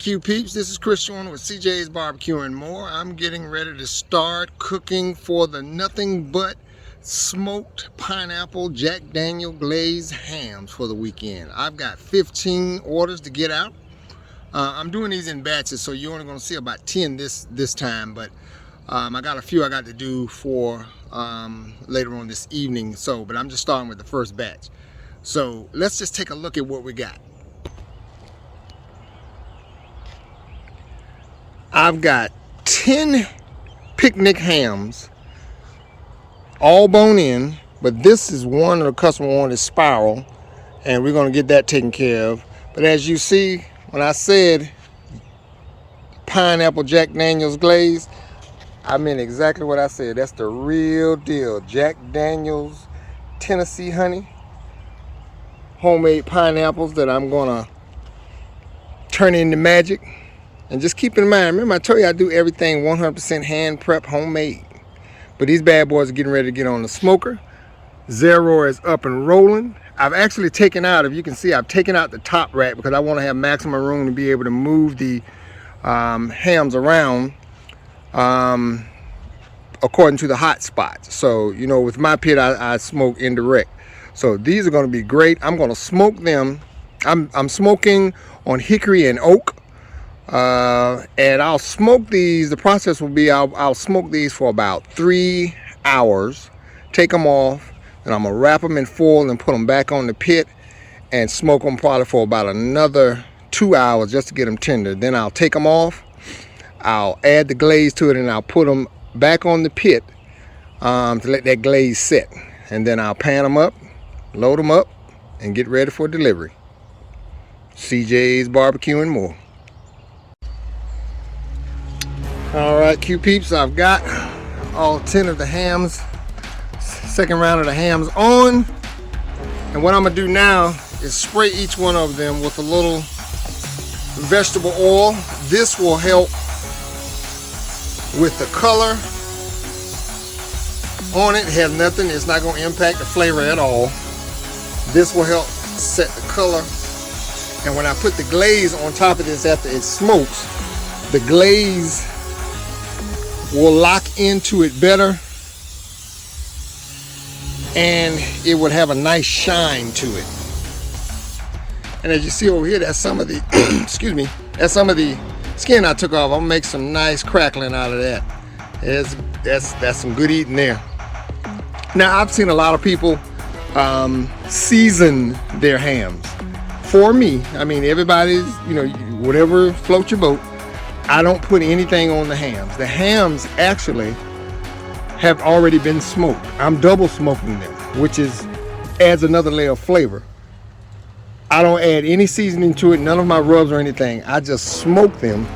BBQ peeps, this is Christian with CJ's BBQ and More. I'm getting ready to start cooking for the nothing but smoked pineapple Jack Daniel glazed hams for the weekend. I've got 15 orders to get out. I'm doing these in batches, so you're only going to see about 10 this time, but I got a few I got to do for later on this evening. But I'm just starting with the first batch. So let's just take a look at what we got. I've got 10 picnic hams, all bone in, but this is one of the customer wanted spiral, and we're going to get that taken care of. But as you see, when I said pineapple Jack Daniel's glazed, I meant exactly what I said. That's the real deal. Jack Daniel's Tennessee honey, homemade pineapples that I'm going to turn into magic. And just keep in mind, remember I told you I do everything 100% hand prep, homemade. But these bad boys are getting ready to get on the smoker. ZELL-ROY is up and rolling. I've actually taken out, if you can see, I've taken out the top rack because I want to have maximum room to be able to move the hams around according to the hot spots. So, you know, with my pit, I smoke indirect. So these are going to be great. I'm going to smoke them. I'm smoking on hickory and oak. And I'll smoke these. The process will be I'll smoke these for about 3 hours, take them off, and I'm gonna wrap them in foil and put them back on the pit and smoke them probably for about another 2 hours just to get them tender. Then I'll take them off, I'll add the glaze to it, and I'll put them back on the pit to let that glaze set, and then I'll pan them up, load them up, and get ready for delivery. CJ's BBQ and More. Alright, Q peeps, I've got all 10 of the hams, second round of the hams on. And what I'm going to do now is spray each one of them with a little vegetable oil. This will help with the color on it. It has nothing, it's not going to impact the flavor at all. This will help set the color. And when I put the glaze on top of this after it smokes, the glaze will lock into it better, and it would have a nice shine to it. And as you see over here, that's some of the excuse me, that's some of the skin I took off. I'm gonna make some nice crackling out of that. That's some good eating there. Now I've seen a lot of people season their hams. For me, I mean, everybody's, you know, whatever floats your boat. I don't put anything on the hams. The hams actually have already been smoked. I'm double smoking them, which adds another layer of flavor. I don't add any seasoning to it, none of my rubs or anything. I just smoke them,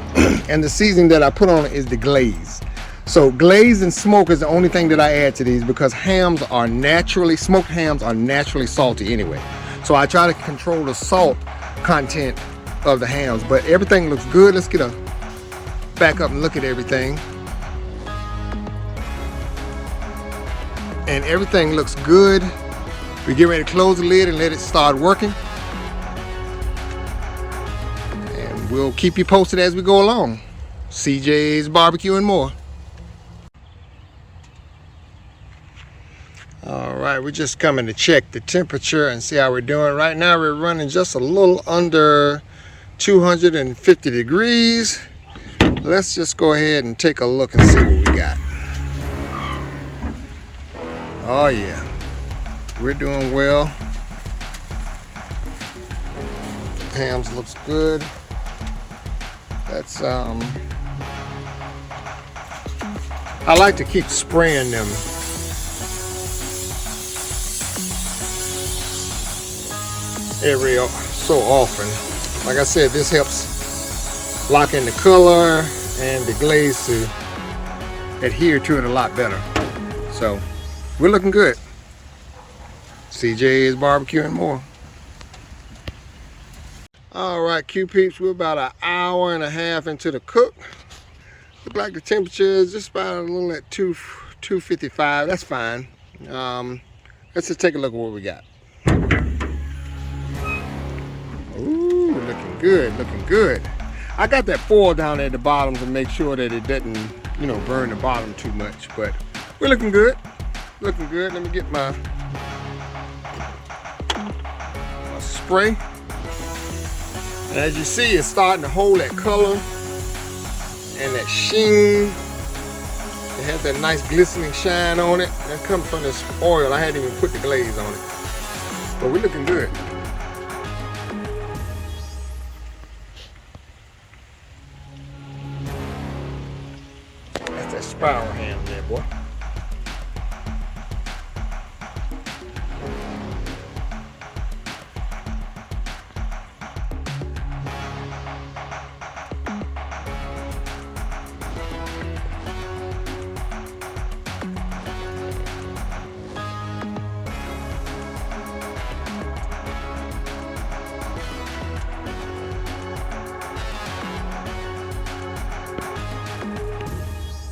and the seasoning that I put on it is the glaze. So glaze and smoke is the only thing that I add to these, because hams are naturally, smoked hams are naturally salty anyway. So I try to control the salt content of the hams, but everything looks good. Let's get a back up and look at everything, and everything looks good. We get ready to close the lid and let it start working, and we'll keep you posted as we go along. CJ's BBQ and More. All right, we're just coming to check the temperature and see how we're doing. Right now we're running just a little under 250 degrees. Let's just go ahead and take a look and see what we got. Oh yeah, we're doing well. Hams looks good. That's I like to keep spraying them every so often. Like I said, this helps lock in the color and the glaze to adhere to it a lot better. So we're looking good. CJ's BBQ and More. All right, Q peeps, we're about an hour and a half into the cook. Look like the temperature is just about a little at 255. That's fine. Let's just take a look at what we got. Ooh, looking good, looking good. I got that foil down at the bottom to make sure that it doesn't, you know, burn the bottom too much. But we're looking good. Looking good. Let me get my spray. And as you see, it's starting to hold that color and that sheen. It has that nice glistening shine on it. That comes from this oil. I hadn't even put the glaze on it. But we're looking good. That's that spiral ham there, boy.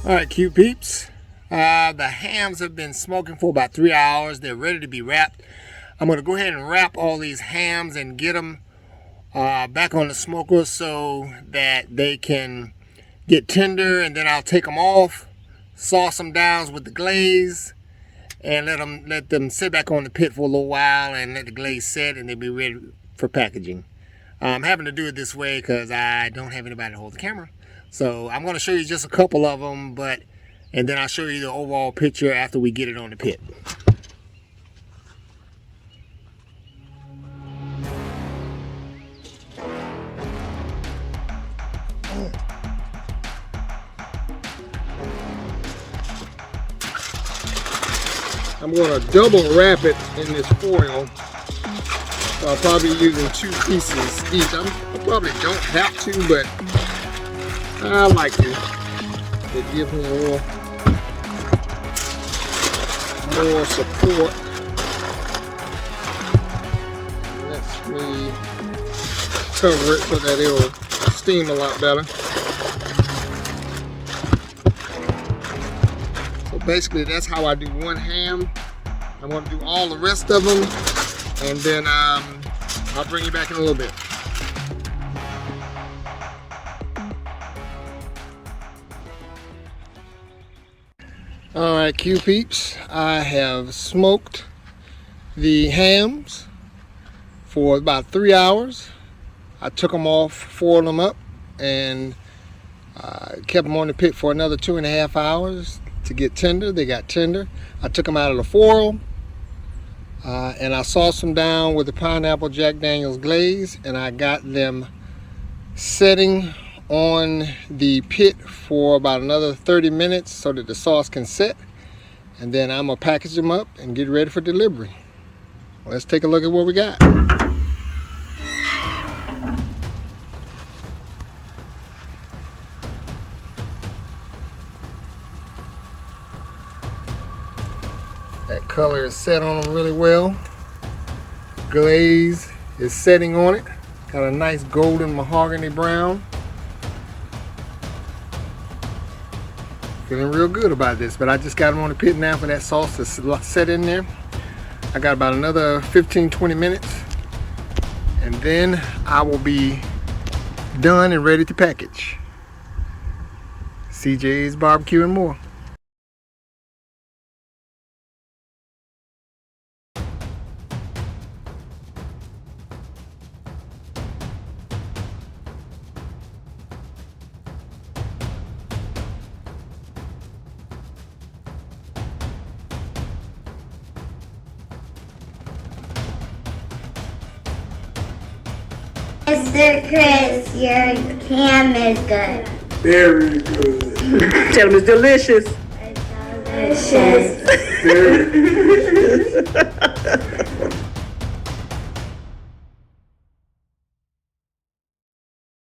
All right, cute peeps. The hams have been smoking for about 3 hours. They're ready to be wrapped. I'm gonna go ahead and wrap all these hams and get them back on the smoker so that they can get tender, and then I'll take them off, sauce them down with the glaze, and let them sit back on the pit for a little while and let the glaze set, and they'll be ready for packaging. I'm having to do it this way because I don't have anybody to hold the camera. So I'm going to show you just a couple of them, and then I'll show you the overall picture after we get it on the pit. I'm going to double wrap it in this foil. So I'll probably be using 2 pieces each. I probably don't have to, but I like to. It gives me more support. Lets me cover it so that it'll steam a lot better. So basically that's how I do one ham. I'm going to do all the rest of them, and then I'll bring you back in a little bit. Alright, cute peeps, I have smoked the hams for about 3 hours. I took them off, foiled them up, and kept them on the pit for another 2.5 hours to get tender. They got tender. I took them out of the foil, and I sauced them down with the pineapple Jack Daniel's glaze, and I got them setting on the pit for about another 30 minutes so that the sauce can set, and then I'm gonna package them up and get ready for delivery. Let's take a look at what we got. That color is set on them really well. Glaze is setting on it. Got a nice golden mahogany brown. Feeling real good about this, but I just got them on the pit now for that sauce to set in there. I got about another 15-20 minutes, and then I will be done and ready to package. CJ's BBQ and more. Mr. Chris, your ham is good. Very good. Tell them it's delicious. It's delicious. Very